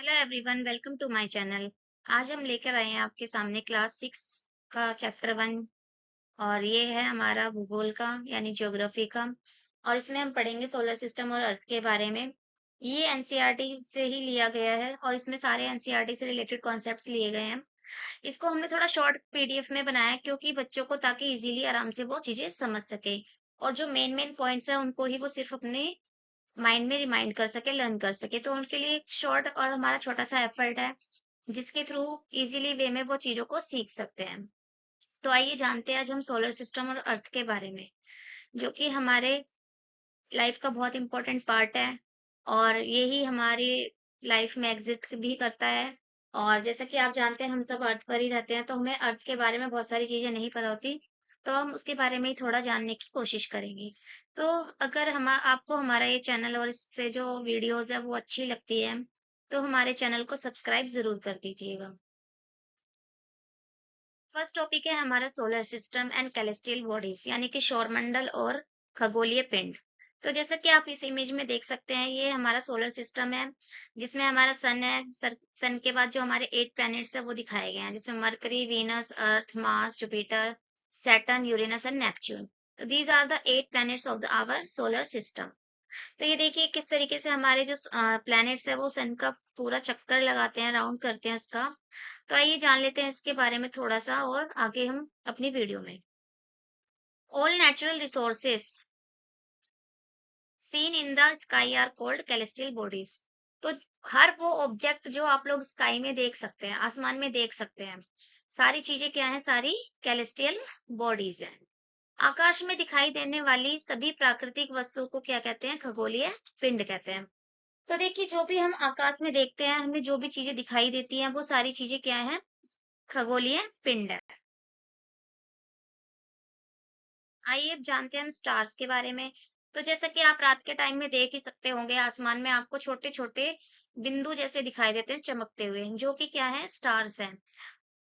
Hello everyone, welcome to my channel. आज हम लेकर आए हैं आपके सामने क्लास 6 का चैप्टर 1। और ये है हमारा भूगोल का यानी ज्योग्राफी का। और इसमें हम पढ़ेंगे सोलर सिस्टम और अर्थ के बारे में। ये एनसीईआरटी से ही लिया गया है और इसमें सारे एनसीईआरटी से रिलेटेड कॉन्सेप्ट्स लिए गए हैं। इसको हमने थोड़ा शॉर्ट पीडीएफ में बनाया है क्योंकि बच्चों को ताकि इजीली आराम से वो चीजें समझ सके और जो मेन मेन पॉइंट्स है उनको ही वो सिर्फ अपने माइंड में रिमाइंड कर सके, लर्न कर सके। तो उनके लिए एक शॉर्ट और हमारा छोटा सा एफर्ट है जिसके थ्रू इजीली वे में वो चीजों को सीख सकते हैं। तो आइए जानते हैं आज हम सोलर सिस्टम और अर्थ के बारे में, जो कि हमारे लाइफ का बहुत इंपॉर्टेंट पार्ट है और यही हमारी लाइफ में एग्जिस्ट भी करता है। और जैसा कि आप जानते हैं हम सब अर्थ पर ही रहते हैं, तो हमें अर्थ के बारे में बहुत सारी चीजें नहीं पता होती। तो हम उसके बारे में ही थोड़ा जानने की कोशिश करेंगे। तो अगर हम आपको हमारा ये चैनल और इससे जो वीडियोस है वो अच्छी लगती है तो हमारे चैनल को सब्सक्राइब जरूर कर दीजिएगा। फर्स्ट टॉपिक है हमारा सोलर सिस्टम एंड कैलेस्टियल बॉडीज यानी कि सौरमंडल और खगोलीय पिंड। तो जैसा कि आप इस इमेज में देख सकते हैं, ये हमारा सोलर सिस्टम है जिसमें हमारा सन है। सन के बाद जो हमारे 8 प्लैनेट्स है वो दिखाए गए हैं, जिसमें Mercury, Venus, Earth, Mars, Jupiter, Saturn, Uranus and Neptune. तो these are the 8 planets of the our solar system. तो ये देखिए किस तरीके से हमारे जो प्लैनेट्स है वो सन का पूरा चक्कर लगाते हैं, राउंड करते हैं उसका। तो आइए जान लेते हैं इसके बारे में थोड़ा सा और आगे हम अपनी वीडियो में। All natural resources seen in the sky are called celestial bodies. तो हर वो ऑब्जेक्ट जो आप लोग स्काई में देख सकते हैं, आसमान में देख सकते हैं, सारी चीजें क्या है, सारी कैलेस्टियल बॉडीज हैं। आकाश में दिखाई देने वाली सभी प्राकृतिक वस्तुओं को क्या कहते हैं, खगोलीय पिंड कहते हैं। तो देखिए जो भी हम आकाश में देखते हैं, हमें जो भी चीजें दिखाई देती हैं वो सारी चीजें क्या है, खगोलीय पिंड है। आइए अब जानते हैं हम स्टार्स के बारे में। तो जैसा कि आप रात के टाइम में देख ही सकते होंगे, आसमान में आपको छोटे छोटे बिंदु जैसे दिखाई देते हैं चमकते हुए, जो कि क्या है, स्टार्स हैं।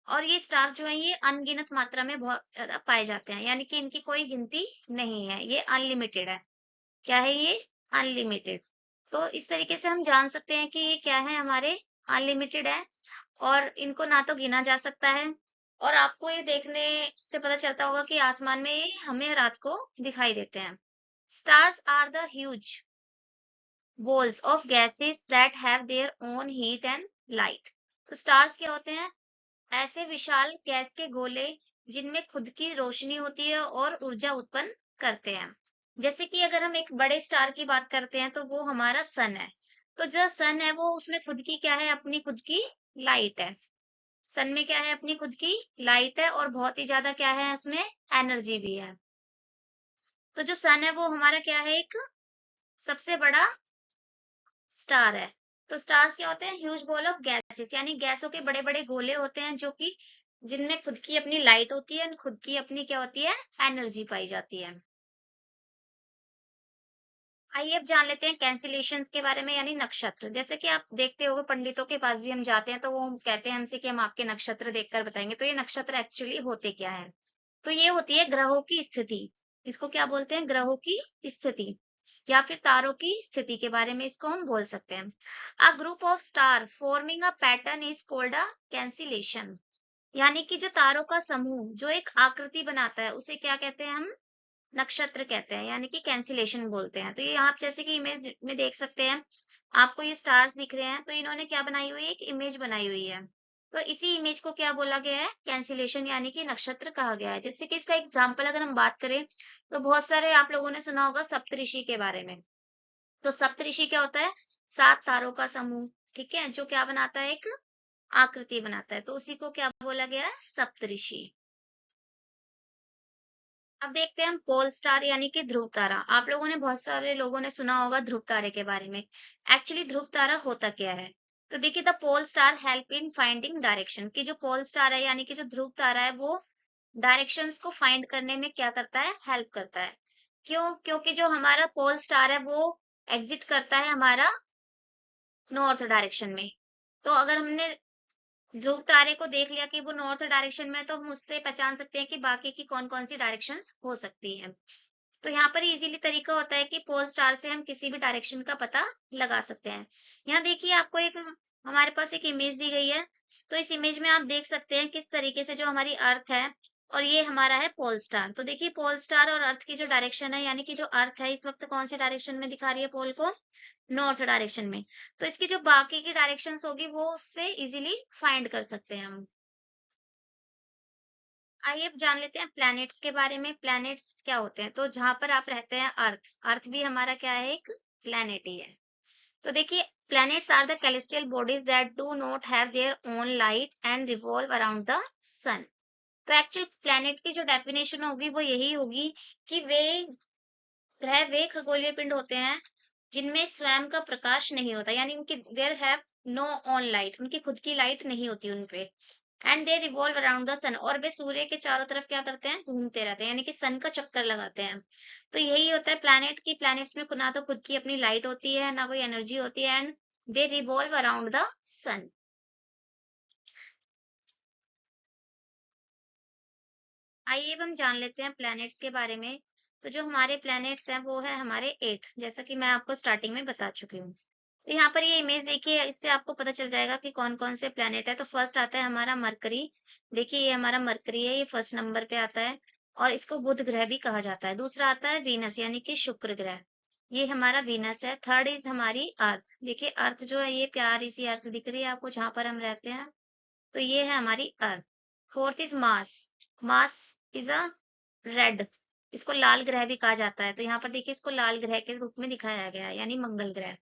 और ये स्टार जो है ये अनगिनत मात्रा में बहुत ज्यादा पाए जाते हैं, यानी कि इनकी कोई गिनती नहीं है, ये अनलिमिटेड है। क्या है ये, अनलिमिटेड। तो इस तरीके से हम जान सकते हैं कि ये क्या है, हमारे अनलिमिटेड है और इनको ना तो गिना जा सकता है। और आपको ये देखने से पता चलता होगा कि आसमान में ये हमें रात को दिखाई देते हैं। Stars are the huge balls of gases that have their own heat and light। तो स्टार्स क्या होते हैं, ऐसे विशाल गैस के गोले जिनमें खुद की रोशनी होती है और ऊर्जा उत्पन्न करते हैं। जैसे कि अगर हम एक बड़े स्टार की बात करते हैं तो वो हमारा सन है। तो जो सन है वो उसमें खुद की क्या है, अपनी खुद की लाइट है। सन में क्या है, अपनी खुद की लाइट है और बहुत ही ज्यादा क्या है, इसमें एनर्जी भी है। तो जो सन है वो हमारा क्या है, एक सबसे बड़ा स्टार है। तो स्टार्स क्या होते हैं, ह्यूज बॉल ऑफ गैसेस यानी गैसों के बड़े बड़े गोले होते हैं जो कि जिनमें खुद की अपनी लाइट होती है, खुद की अपनी क्या होती है, एनर्जी पाई जाती है। आइए अब जान लेते हैं कैंसिलेशंस के बारे में यानी नक्षत्र। जैसे कि आप देखते होंगे पंडितों के पास भी हम जाते हैं तो वो कहते हैं हमसे कि हम आपके नक्षत्र देखकर बताएंगे। तो ये नक्षत्र एक्चुअली होते क्या है, तो ये होती है ग्रहों की स्थिति। इसको क्या बोलते हैं, ग्रहों की स्थिति या फिर तारों की स्थिति के बारे में इसको हम बोल सकते हैं। A group of star forming a pattern is called a cancellation. यानी कि जो तारों का समूह जो एक आकृति बनाता है उसे क्या कहते हैं हम, नक्षत्र कहते हैं, यानी कि कैंसिलेशन बोलते हैं। तो ये आप जैसे कि इमेज में देख सकते हैं, आपको ये स्टार्स दिख रहे हैं, तो इन्होंने क्या बनाई हुई है, एक इमेज बनाई हुई है। तो इसी इमेज को क्या बोला गया है, कैंसिलेशन यानी कि नक्षत्र कहा गया है। जैसे कि इसका एग्जाम्पल अगर हम बात करें तो बहुत सारे आप लोगों ने सुना होगा सप्तऋषि के बारे में। तो सप्तऋषि क्या होता है, 7 तारों का समूह, ठीक है, जो क्या बनाता है, एक आकृति बनाता है। तो उसी को क्या बोला गया है, सप्तऋषि। अब देखते हैं हम पोल स्टार यानी कि ध्रुव तारा। आप लोगों ने, बहुत सारे लोगों ने सुना होगा ध्रुव तारे के बारे में। एक्चुअली ध्रुव तारा होता क्या है, तो देखिए the pole star help in finding direction. की जो पोल स्टार है यानी कि जो ध्रुव तारा है वो डायरेक्शंस को फाइंड करने में क्या करता है, हेल्प करता है। क्यों, क्योंकि जो हमारा पोल स्टार है वो एग्जिट करता है हमारा नॉर्थ डायरेक्शन में। तो अगर हमने ध्रुव तारे को देख लिया कि वो नॉर्थ डायरेक्शन में है, तो हम उससे पहचान सकते हैं कि बाकी की कौन कौन सी डायरेक्शंस हो सकती हैं। तो यहाँ पर इजीली तरीका होता है कि पोल स्टार से हम किसी भी डायरेक्शन का पता लगा सकते हैं। यहाँ देखिए आपको एक हमारे पास एक इमेज दी गई है। तो इस इमेज में आप देख सकते हैं किस तरीके से जो हमारी अर्थ है और ये हमारा है पोल स्टार। तो देखिए पोल स्टार और अर्थ की जो डायरेक्शन है, यानी कि जो अर्थ है इस वक्त कौन से डायरेक्शन में दिखा रही है पोल को? नॉर्थ डायरेक्शन में। तो इसकी जो बाकी की डायरेक्शंस होगी वो उससे इजीली फाइंड कर सकते हैं हम। आइए अब जान लेते हैं प्लैनेट्स के बारे में। प्लैनेट्स क्या होते हैं? तो जहां पर आप रहते हैं अर्थ, अर्थ भी हमारा क्या है? एक प्लैनेट ही है। तो देखिए planets are the celestial bodies that do not have their own light and revolve around the sun। तो एक्चुअल प्लैनेट की जो डेफिनेशन होगी वो यही होगी कि वे ग्रह वे खगोलीय पिंड होते हैं जिनमें स्वयं का प्रकाश नहीं होता, यानी उनकी there have no own light, उनकी खुद की लाइट नहीं होती उनपे। And they revolve around the sun, और वे सूर्य के चारों तरफ क्या करते हैं? घूमते रहते हैं, यानी कि सन का चक्कर लगाते हैं। तो यही होता है प्लैनेट की। प्लैनेट्स में ना तो खुद की अपनी लाइट होती है, ना कोई एनर्जी होती है, and they revolve around the sun. आइए अब हम जान लेते हैं प्लैनेट्स के बारे में। तो जो हमारे प्लैनेट्स हैं वो है हमारे 8, जैसा कि मैं आपको स्टार्टिंग में बता चुकी हूँ। तो यहाँ पर ये इमेज देखिए, इससे आपको पता चल जाएगा कि कौन-कौन से प्लैनेट है। तो फर्स्ट आता है हमारा मरकरी। देखिए ये हमारा मरकरी है, ये फर्स्ट नंबर पे आता है और इसको बुध ग्रह भी कहा जाता है। दूसरा आता है वीनस, यानी कि शुक्र ग्रह। ये हमारा वीनस है। थर्ड इज हमारी अर्थ। देखिए अर्थ जो है ये प्यारी सी अर्थ दिख रही है आपको जहां पर हम रहते हैं। तो ये है हमारी earth. Fourth is Mars. Mars is a red, इसको लाल ग्रह भी कहा जाता है। तो यहाँ पर देखिए इसको लाल ग्रह के रूप में दिखाया गया है, यानी मंगल ग्रह।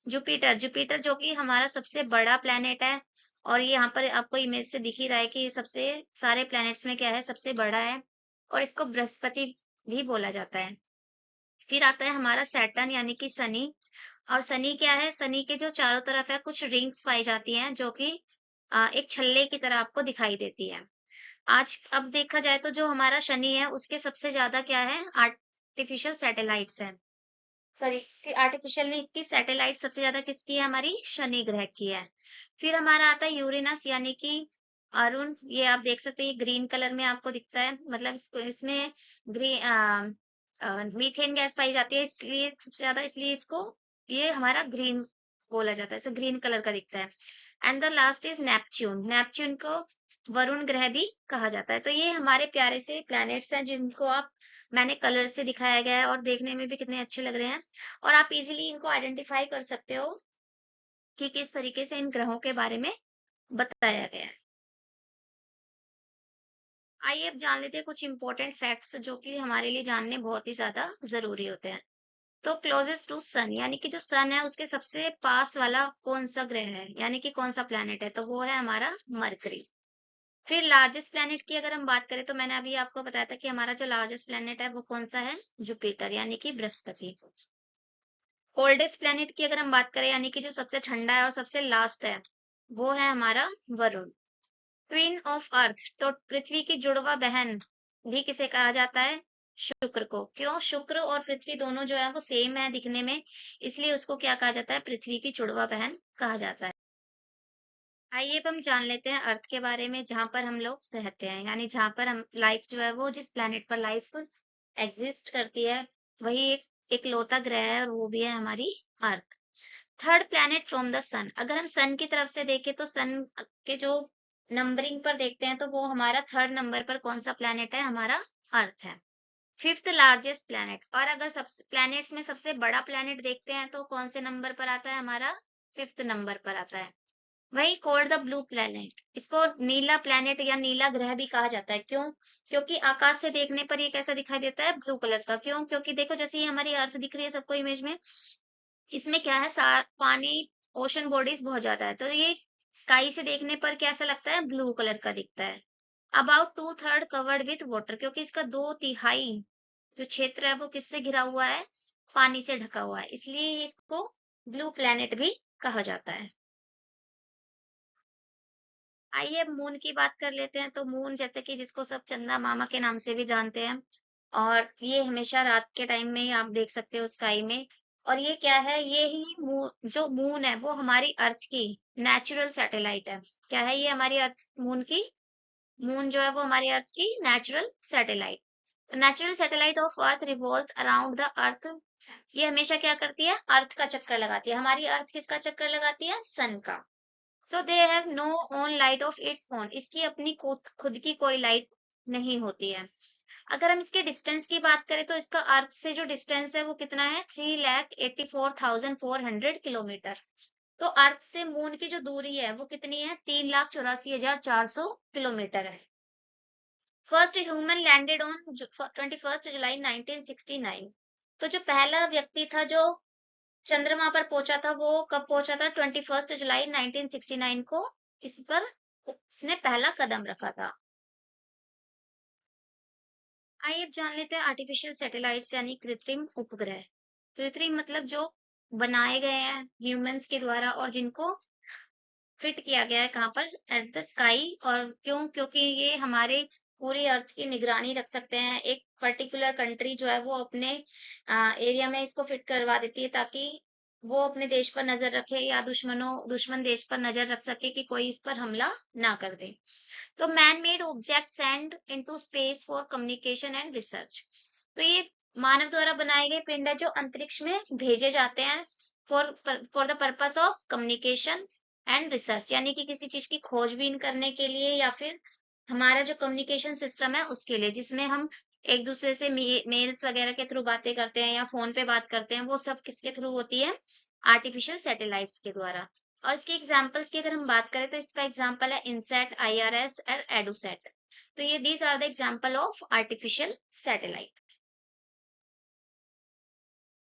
जुपिटर, जुपिटर जो कि हमारा सबसे बड़ा प्लेनेट है और ये यहाँ पर आपको इमेज से दिख ही रहा है कि ये सबसे सारे प्लैनेट्स में क्या है? सबसे बड़ा है और इसको बृहस्पति भी बोला जाता है। फिर आता है हमारा सैटर्न, यानी कि शनि। और शनि क्या है? शनि के जो चारों तरफ है कुछ रिंग्स पाई जाती हैं जो कि एक छल्ले की तरह आपको दिखाई देती है। आज अब देखा जाए तो जो हमारा शनि है उसके सबसे ज्यादा क्या है? आर्टिफिशियल सैटेलाइट्स हैं। सॉरी, इसकी आर्टिफिशियल नहीं, इसकी सैटेलाइट सबसे ज्यादा किसकी है? हमारी शनि ग्रह की है। फिर हमारा आता है यूरेनस, यानी कि अरुण। ये आप देख सकते हैं, ये ग्रीन कलर में आपको दिखता है, मतलब इसको इसमें ग्रीन मीथेन गैस पाई जाती है, इसलिए सबसे ज्यादा, इसलिए इसको ये हमारा ग्रीन बोला जाता है, इसे ग्रीन कलर का दिखता है। And the last is Neptune. Neptune को वरुण ग्रह भी कहा जाता है। तो ये हमारे प्यारे से प्लैनेट्स हैं जिनको आप, मैंने कलर से दिखाया गया है और देखने में भी कितने अच्छे लग रहे हैं और आप इजीली इनको आइडेंटिफाई कर सकते हो कि किस तरीके से इन ग्रहों के बारे में बताया गया है। आइए अब जान लेते हैं कुछ इंपॉर्टेंट फैक्ट्स जो कि हमारे लिए जानने बहुत ही ज्यादा जरूरी होते हैं। तो क्लोजेस्ट टू सन, यानी कि जो सन है उसके सबसे पास वाला कौन सा ग्रह है, यानी कि कौन सा प्लैनेट है? तो वो है हमारा मरकरी। फिर लार्जेस्ट प्लैनेट की अगर हम बात करें तो मैंने अभी आपको बताया था कि हमारा जो लार्जेस्ट प्लैनेट है वो कौन सा है? जुपिटर, यानी कि बृहस्पति। कोल्डेस्ट प्लैनेट की अगर हम बात करें, यानी कि जो सबसे ठंडा है और सबसे लास्ट है, वो है हमारा वरुण। ट्विन ऑफ अर्थ, तो पृथ्वी की जुड़वा बहन भी किसे कहा जाता है? शुक्र को। क्यों? शुक्र और पृथ्वी दोनों जो है वो सेम है दिखने में, इसलिए उसको क्या कहा जाता है? पृथ्वी की जुड़वा बहन कहा जाता है। आइए अब हम जान लेते हैं अर्थ के बारे में, जहां पर हम लोग रहते हैं, यानी जहां पर हम लाइफ जो है वो, जिस प्लेनेट पर लाइफ एग्जिस्ट करती है, वही एक इकलौता ग्रह है और वो भी है हमारी अर्थ। थर्ड प्लैनेट फ्रॉम द सन, अगर हम सन की तरफ से देखें तो सन के जो नंबरिंग पर देखते हैं तो वो हमारा थर्ड नंबर पर कौन सा प्लैनेट है? हमारा अर्थ है। फिफ्थ लार्जेस्ट प्लैनेट, और अगर सब प्लैनेट्स में सबसे बड़ा प्लैनेट देखते हैं तो कौन से नंबर पर आता है? हमारा फिफ्थ नंबर पर आता है। वही कॉल्ड द ब्लू प्लैनेट, इसको नीला प्लैनेट या नीला ग्रह भी कहा जाता है। क्यों? क्योंकि आकाश से देखने पर ये कैसा दिखाई देता है? ब्लू कलर का। क्यों? क्योंकि देखो जैसे ये हमारी अर्थ दिख रही है सबको इमेज में, इसमें क्या है? पानी, ओशन बॉडीज बहुत ज्यादा है, तो ये स्काई से देखने पर कैसा लगता है? ब्लू कलर का दिखता है। About two third covered with water, क्योंकि इसका 2/3 जो क्षेत्र है वो किससे घिरा हुआ है? पानी से ढका हुआ है, इसलिए इसको ब्लू प्लैनेट भी कहा जाता है। आइए अब मून की बात कर लेते हैं। तो मून, जैसे कि जिसको सब चंदा मामा के नाम से भी जानते हैं, और ये हमेशा रात के टाइम में ही आप देख सकते हो स्काई में। और ये क्या है? ये ही जो मून है वो हमारी अर्थ की नेचुरल सैटेलाइट है। क्या है ये? हमारी अर्थ, मून की, मून जो है वो हमारी अर्थ की natural satellite. Natural satellite of earth revolves around the earth. ये हमेशा क्या करती है? अर्थ का चक्कर लगाती है। हमारी अर्थ किसका चक्कर लगाती है? सन का। So they have no own light of its own, इसकी अपनी खुद की कोई लाइट नहीं होती है। अगर हम इसके डिस्टेंस की बात करें तो इसका अर्थ से जो डिस्टेंस है वो कितना है, 3,84,400 किलोमीटर। तो अर्थ से मून की जो दूरी है वो कितनी है, 3,84,400 किलोमीटर है। फर्स्ट ह्यूमन लैंडेड ऑन 21 जुलाई 1969। तो जो पहला व्यक्ति था जो चंद्रमा पर पहुंचा था वो कब पहुंचा था, 21 जुलाई 1969 को इस पर उसने पहला कदम रखा था। आइए अब जान लेते हैं आर्टिफिशियल सैटेलाइट्स यानी कृत्रिम उपग्रह। कृत्रिम मतलब जो बनाए गए हैं ह्यूमंस के द्वारा और जिनको फिट किया गया है कहाँ पर, एट द स्काई। और क्यों, क्योंकि ये हमारे पूरी अर्थ की निगरानी रख सकते हैं। एक पर्टिकुलर कंट्री जो है वो अपने एरिया में इसको फिट करवा देती है ताकि वो अपने देश पर नजर रखे या दुश्मन देश पर नजर रख सके कि कोई इस पर हमला ना कर दे। तो man made object send into space for communication and research. तो ये मानव द्वारा बनाए गए पिंड है जो अंतरिक्ष में भेजे जाते हैं for the purpose of communication and research, यानी कि किसी चीज की खोजबीन करने के लिए या फिर हमारा जो कम्युनिकेशन सिस्टम है उसके लिए, जिसमें हम एक दूसरे से मेल्स वगैरह के थ्रू बातें करते हैं या फोन पे बात करते हैं, वो सब किसके थ्रू होती है, आर्टिफिशियल सैटेलाइट्स के द्वारा। और इसके एग्जांपल्स की अगर हम बात करें तो इसका एग्जांपल है इनसैट, आईआरएस और एडुसैट। तो ये these are the example of artificial satellite.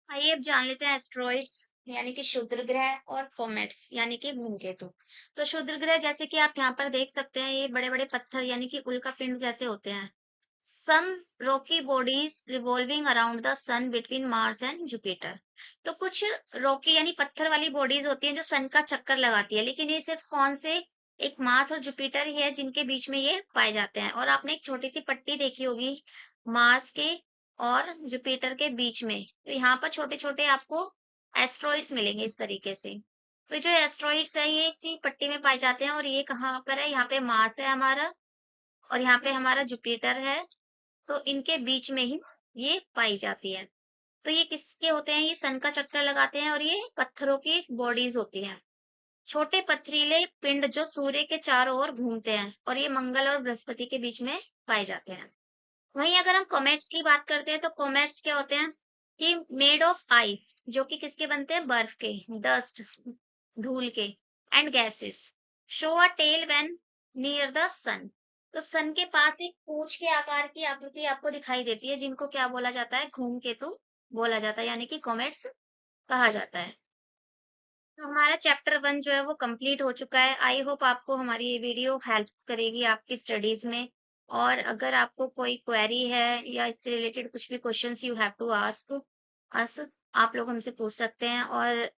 आइए अब जान लेते हैं एस्ट्रॉइड्स यानी कि क्षुद्र ग्रह और कॉमेट्स यानी कि धूमकेतु। तो क्षुद्र ग्रह जैसे कि आप यहाँ पर देख सकते हैं, ये बड़े बड़े पत्थर यानी कि उल्का पिंड जैसे होते हैं। Some rocky bodies revolving around the sun between Mars and Jupiter. तो कुछ रॉकी यानी पत्थर वाली बॉडीज होती हैं जो सन का चक्कर लगाती है, लेकिन ये सिर्फ कौन से, एक मार्स और जुपिटर ही है जिनके बीच में ये पाए जाते हैं। और आपने एक छोटी सी पट्टी देखी होगी मार्स के और जुपिटर के बीच में, तो यहाँ पर छोटे छोटे आपको एस्ट्रॉइड्स मिलेंगे इस तरीके से। तो जो एस्ट्रॉइड्स है ये इसी पट्टी में पाए जाते हैं और ये कहाँ पर है, यहाँ पे मार्स है हमारा और यहाँ पे हमारा जुपिटर है। तो इनके बीच में ही ये पाई जाती है। तो ये किसके होते हैं, ये सन का चक्कर लगाते हैं और ये पत्थरों की बॉडीज होती हैं, छोटे पथरीले पिंड जो सूर्य के चारों ओर घूमते हैं और ये मंगल और बृहस्पति के बीच में पाए जाते हैं। वहीं अगर हम कॉमेट्स की बात करते हैं तो कॉमेट्स क्या होते हैं कि मेड ऑफ आइस, जो कि किसके बनते हैं, बर्फ के, डस्ट, धूल के, and gases, show a tail when near the sun. तो सन के पास एक पूंछ के आकार की आकृति आपको दिखाई देती है जिनको क्या बोला जाता है, धूमकेतु बोला जाता है, यानी कि कॉमेट्स कहा जाता है। तो हमारा चैप्टर 1 जो है वो कंप्लीट हो चुका है। आई होप आपको हमारी ये वीडियो हेल्प करेगी आपकी स्टडीज में। और अगर आपको कोई क्वेरी है या इससे रिलेटेड कुछ भी questions you have to ask us, आप लोग हमसे पूछ सकते हैं। और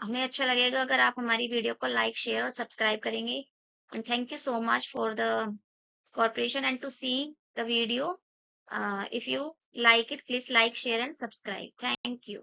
हमें अच्छा लगेगा अगर आप हमारी वीडियो को लाइक, शेयर और सब्सक्राइब करेंगे। And thank you so much for the cooperation and to see the video. If you like it, please like, share and subscribe. Thank you.